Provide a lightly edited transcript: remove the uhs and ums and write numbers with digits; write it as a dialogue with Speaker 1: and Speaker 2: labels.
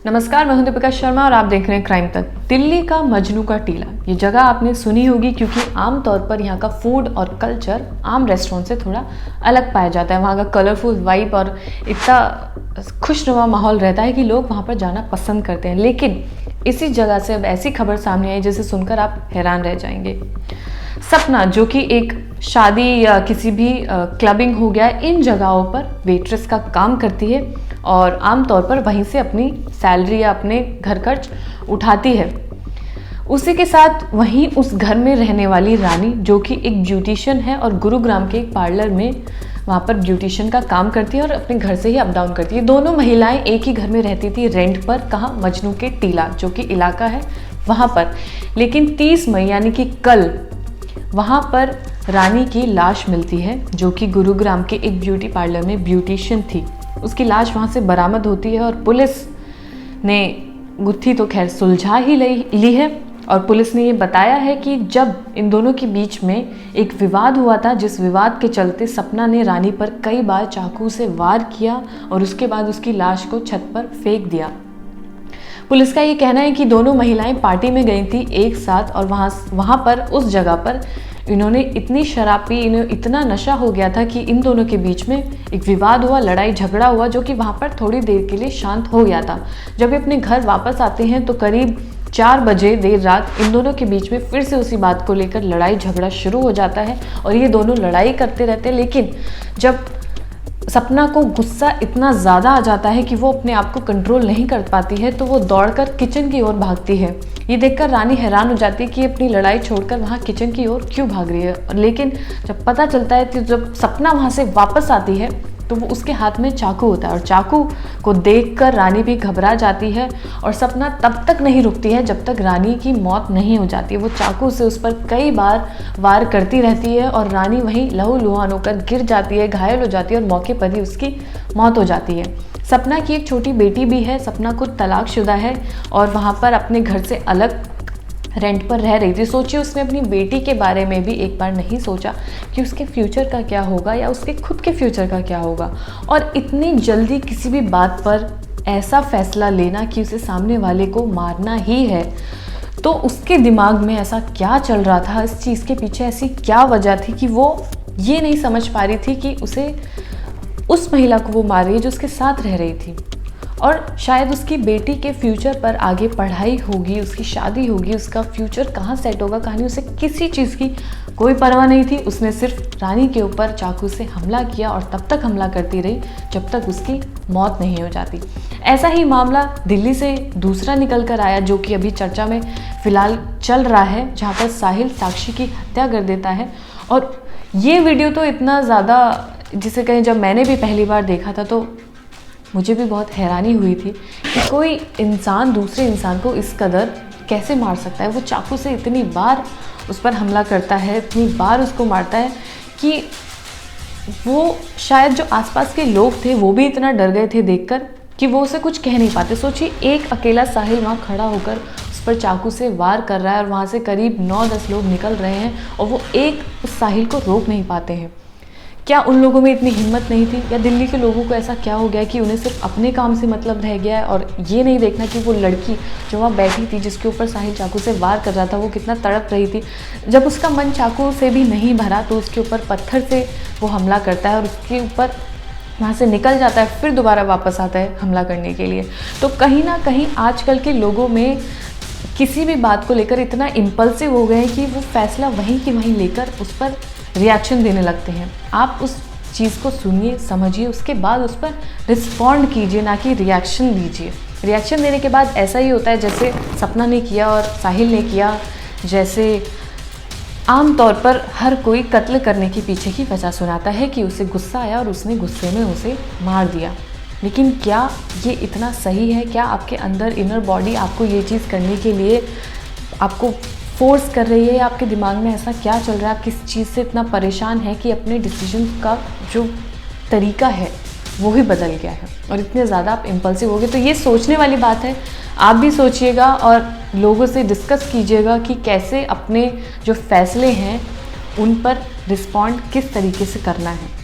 Speaker 1: नमस्कार, मैं हूं दीपिका शर्मा और आप देख रहे हैं क्राइम तक। दिल्ली का मजनू का टीला, ये जगह आपने सुनी होगी क्योंकि आमतौर पर यहाँ का फूड और कल्चर आम रेस्टोरेंट से थोड़ा अलग पाया जाता है। वहाँ का कलरफुल वाइब और इतना खुशनुमा माहौल रहता है कि लोग वहाँ पर जाना पसंद करते हैं। लेकिन इसी जगह से अब ऐसी खबर सामने आई जिसे सुनकर आप हैरान रह जाएंगे। सपना, जो कि एक शादी या किसी भी क्लबिंग हो गया, इन जगहों पर वेट्रेस का काम करती है और आमतौर पर वहीं से अपनी सैलरी या अपने घर खर्च उठाती है। उसी के साथ वहीं उस घर में रहने वाली रानी, जो कि एक ब्यूटिशियन है और गुरुग्राम के एक पार्लर में वहाँ पर ब्यूटिशियन का काम करती है और अपने घर से ही अप डाउन करती है। दोनों महिलाएं एक ही घर में रहती थी रेंट पर, कहाँ, मजनू के टीला जो कि इलाका है वहाँ पर। लेकिन 30 मई यानी कि कल वहाँ पर रानी की लाश मिलती है, जो कि गुरुग्राम के एक ब्यूटी पार्लर में ब्यूटिशियन थी। उसकी लाश वहाँ से बरामद होती है और पुलिस ने गुत्थी तो खैर सुलझा ही ली है। और पुलिस ने ये बताया है कि जब इन दोनों के बीच में एक विवाद हुआ था, जिस विवाद के चलते सपना ने रानी पर कई बार चाकू से वार किया और उसके बाद उसकी लाश को छत पर फेंक दिया। पुलिस का ये कहना है कि दोनों महिलाएं पार्टी में गई थी एक साथ और वहाँ पर उस जगह पर इन्होंने इतनी शराब पी, इन्हें इतना नशा हो गया था कि इन दोनों के बीच में एक विवाद हुआ, लड़ाई झगड़ा हुआ, जो कि वहाँ पर थोड़ी देर के लिए शांत हो गया था। जब वे अपने घर वापस आते हैं तो करीब 4 बजे देर रात इन दोनों के बीच में फिर से उसी बात को लेकर लड़ाई झगड़ा शुरू हो जाता है और ये दोनों लड़ाई करते रहते हैं। लेकिन जब सपना को गुस्सा इतना ज़्यादा आ जाता है कि वो अपने आप को कंट्रोल नहीं कर पाती है, तो वो दौड़कर किचन की ओर भागती है। ये देखकर रानी हैरान हो जाती है कि अपनी लड़ाई छोड़कर वहाँ किचन की ओर क्यों भाग रही है। लेकिन जब पता चलता है कि जब सपना वहाँ से वापस आती है तो वो उसके हाथ में चाकू होता है और चाकू को देखकर रानी भी घबरा जाती है और सपना तब तक नहीं रुकती है जब तक रानी की मौत नहीं हो जाती। वो चाकू से उस पर कई बार वार करती रहती है और रानी वहीं लहूलुहान होकर गिर जाती है, घायल हो जाती है और मौके पर ही उसकी मौत हो जाती है। सपना की एक छोटी बेटी भी है। सपना खुद तलाकशुदा है और वहाँ पर अपने घर से अलग रेंट पर रह रही थी। सोचिए, उसने अपनी बेटी के बारे में भी एक बार नहीं सोचा कि उसके फ्यूचर का क्या होगा या उसके खुद के फ्यूचर का क्या होगा। और इतनी जल्दी किसी भी बात पर ऐसा फैसला लेना कि उसे सामने वाले को मारना ही है, तो उसके दिमाग में ऐसा क्या चल रहा था, इस चीज़ के पीछे ऐसी क्या वजह थी कि वो ये नहीं समझ पा रही थी कि उसे उस महिला को वो मार रही है जो उसके साथ रह रही थी। और शायद उसकी बेटी के फ्यूचर पर आगे पढ़ाई होगी, उसकी शादी होगी, उसका फ्यूचर कहाँ सेट होगा, कहानी, उसे किसी चीज़ की कोई परवाह नहीं थी। उसने सिर्फ रानी के ऊपर चाकू से हमला किया और तब तक हमला करती रही जब तक उसकी मौत नहीं हो जाती। ऐसा ही मामला दिल्ली से दूसरा निकल कर आया, जो कि अभी चर्चा में फ़िलहाल चल रहा है, जहाँ पर साहिल साक्षी की हत्या कर देता है। और ये वीडियो तो इतना ज़्यादा, जिसे कहें, जब मैंने भी पहली बार देखा था तो मुझे भी बहुत हैरानी हुई थी कि कोई इंसान दूसरे इंसान को इस कदर कैसे मार सकता है। वो चाकू से इतनी बार उस पर हमला करता है, इतनी बार उसको मारता है कि वो शायद जो आसपास के लोग थे वो भी इतना डर गए थे देखकर कि वो उसे कुछ कह नहीं पाते। सोचिए, एक अकेला साहिल वहाँ खड़ा होकर उस पर चाकू से वार कर रहा है और वहाँ से करीब 9-10 लोग निकल रहे हैं और वो एक उस साहिल को रोक नहीं पाते हैं। क्या उन लोगों में इतनी हिम्मत नहीं थी, या दिल्ली के लोगों को ऐसा क्या हो गया कि उन्हें सिर्फ अपने काम से मतलब रह गया है और ये नहीं देखना कि वो लड़की जो वहाँ बैठी थी, जिसके ऊपर साहिल चाकू से वार कर रहा था, वो कितना तड़प रही थी। जब उसका मन चाकू से भी नहीं भरा तो उसके ऊपर पत्थर से वो हमला करता है और उसके ऊपर वहाँ से निकल जाता है, फिर दोबारा वापस आता है हमला करने के लिए। तो कहीं ना कहीं आजकल के लोगों में किसी भी बात को लेकर इतना इम्पल्सिव हो गए हैं कि वो फैसला वहीं की वहीं लेकर उस पर रिएक्शन देने लगते हैं। आप उस चीज़ को सुनिए, समझिए, उसके बाद उस पर रिस्पॉन्ड कीजिए, ना कि रिएक्शन दीजिए। रिएक्शन देने के बाद ऐसा ही होता है जैसे सपना ने किया और साहिल ने किया, जैसे आम तौर पर हर कोई कत्ल करने के पीछे की वजह सुनाता है कि उसे गुस्सा आया और उसने गुस्से में उसे मार दिया। लेकिन क्या ये इतना सही है? क्या आपके अंदर इनर बॉडी आपको ये चीज़ करने के लिए आपको फोर्स कर रही है, या आपके दिमाग में ऐसा क्या चल रहा है, आप किस चीज़ से इतना परेशान है कि अपने डिसीजन का जो तरीका है वो ही बदल गया है और इतने ज़्यादा आप इम्पल्सिव हो गए? तो ये सोचने वाली बात है। आप भी सोचिएगा और लोगों से डिस्कस कीजिएगा कि कैसे अपने जो फैसले हैं उन पर रिस्पॉन्ड किस तरीके से करना है।